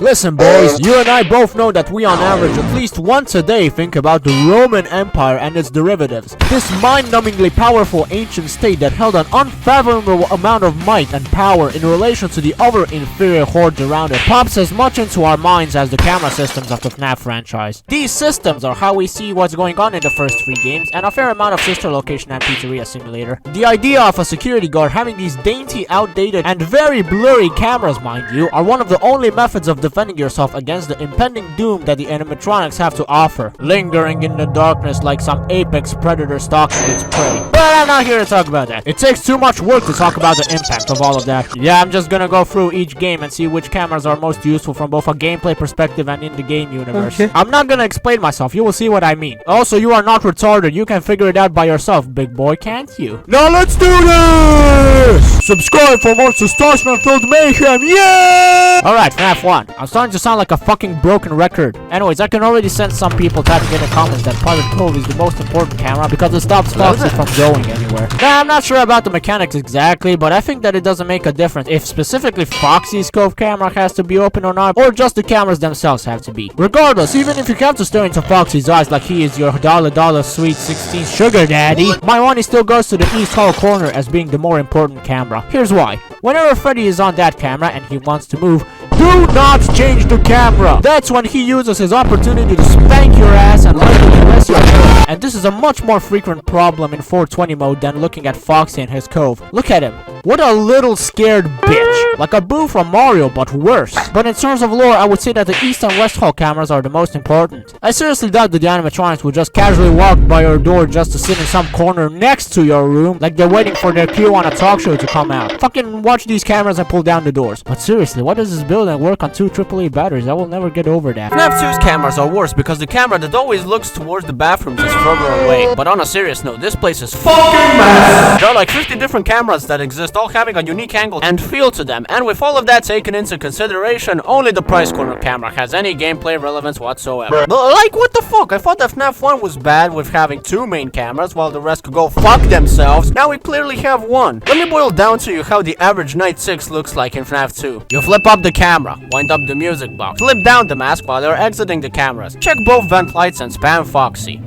Listen boys, you and I both know that we on average at least once a day think about the Roman Empire and its derivatives. This mind-numbingly powerful ancient state that held an unfathomable amount of might and power in relation to the other inferior hordes around it pops as much into our minds as the camera systems of the FNaF franchise. These systems are how we see what's going on in the first 3 games and a fair amount of sister location and pizzeria simulator. The idea of a security guard having these dainty, outdated, and very blurry cameras, mind you, are one of the only methods of defending yourself against the impending doom that the animatronics have to offer, lingering in the darkness like some apex predator stalking its prey. But I'm not here to talk about that. It takes too much work to talk about the impact of all of that. Yeah, I'm just gonna go through each game and see which cameras are most useful from both a gameplay perspective and in the game universe. Okay. I'm not gonna explain myself, you will see what I mean. Also, you are not retarded, you can figure it out by yourself, big boy, can't you? Now let's do this! Subscribe for more SoundSmith filled mayhem, yeah! Alright, FNaF 1. I'm starting to sound like a fucking broken record. Anyways, I can already sense some people typing in the comments that Private Cove is the most important camera because it stops Foxy from going anywhere. Now, I'm not sure about the mechanics exactly, but I think that it doesn't make a difference if specifically Foxy's Cove camera has to be open or not, or just the cameras themselves have to be. Regardless, even if you have to stare into Foxy's eyes like he is your dollar sweet 16 sugar daddy, my money still goes to the East Hall corner as being the more important camera. Here's why. Whenever Freddy is on that camera and he wants to move, do not change the camera. That's when he uses his opportunity to spank your ass and likely mess your head. And this is a much more frequent problem in 420 mode than looking at Foxy in his cove. Look at him. What a little scared bitch. Like a Boo from Mario, but worse. But in terms of lore, I would say that the East and West Hall cameras are the most important. I seriously doubt that the animatronics would just casually walk by your door just to sit in some corner next to your room, like they're waiting for their cue on a talk show to come out. Fucking watch these cameras and pull down the doors. But seriously, what does this build and work on 2 AAA batteries? I will never get over that. FNaF 2's cameras are worse because the camera that always looks towards the bathrooms is further away. But on a serious note, this place is fucking massive! There are like 50 different cameras that exist, all having a unique angle and feel to them, and with all of that taken into consideration, only the price corner camera has any gameplay relevance whatsoever. Like, what the fuck? I thought that FNaF 1 was bad with having 2 main cameras while the rest could go fuck themselves. Now we clearly have 1. Let me boil down to you how the average Night 6 looks like in FNaF 2. You flip up the camera, wind up the music box, flip down the mask while they're exiting the cameras, check both vent lights and spam Foxy.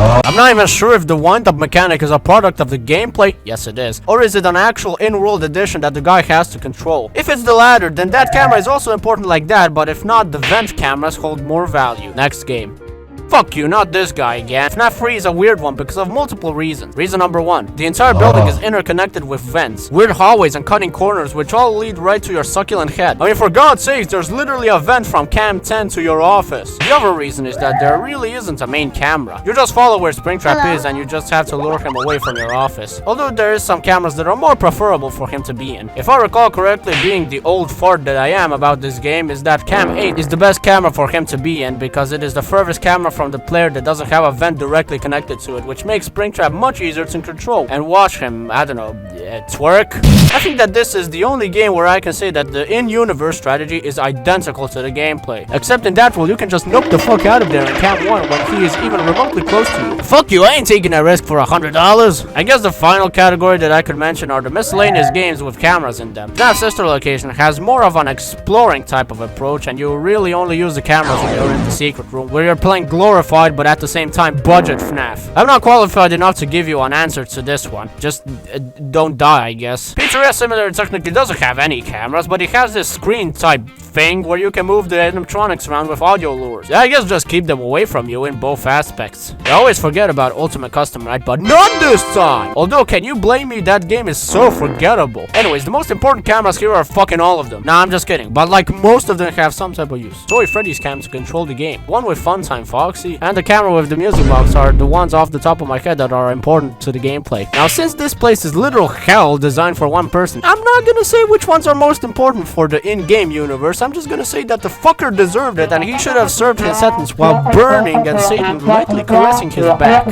I'm not even sure if the wind-up mechanic is a product of the gameplay, yes it is, or is it an actual in-world addition that the guy has to control. If it's the latter, then that camera is also important like that, but if not, the vent cameras hold more value. Next game. Fuck you, not this guy again. FNaF 3 is a weird one because of multiple reasons. Reason number 1, the entire building is interconnected with vents, weird hallways and cutting corners which all lead right to your succulent head. I mean, for God's sakes, there's literally a vent from Cam 10 to your office. The other reason is that there really isn't a main camera. You just follow where Springtrap is and you just have to lure him away from your office. Although there is some cameras that are more preferable for him to be in. If I recall correctly, being the old fart that I am about this game, is that Cam 8 is the best camera for him to be in because it is the furthest camera from the player that doesn't have a vent directly connected to it, which makes Springtrap much easier to control and watch him, I don't know, twerk. I think that this is the only game where I can say that the in-universe strategy is identical to the gameplay. Except in that role, you can just nope the fuck out of there in Cam 1 when he is even remotely close to you. Fuck you, I ain't taking a risk for $100. I guess the final category that I could mention are the miscellaneous games with cameras in them. That sister location has more of an exploring type of approach, and you really only use the cameras when you're in the secret room, where you're playing glorified but at the same time budget FNaF. I'm not qualified enough to give you an answer to this one. Just don't die, I guess. Pizzeria Simulator technically doesn't have any cameras, but it has this screen type thing where you can move the animatronics around with audio lures. Yeah, I guess just keep them away from you in both aspects. I always forget about Ultimate Custom, right? But not this time! Although, can you blame me? That game is so forgettable. Anyways, the most important cameras here are fucking all of them. Nah, I'm just kidding. But like, most of them have some type of use. Toy Freddy's cam to control the game. One with Funtime Foxy, and the camera with the music box are the ones off the top of my head that are important to the gameplay. Now, since this place is literal hell designed for one person, I'm not gonna say which ones are most important for the in-game universe. I'm just gonna say that the fucker deserved it and he should have served his sentence while burning and Satan lightly caressing his back.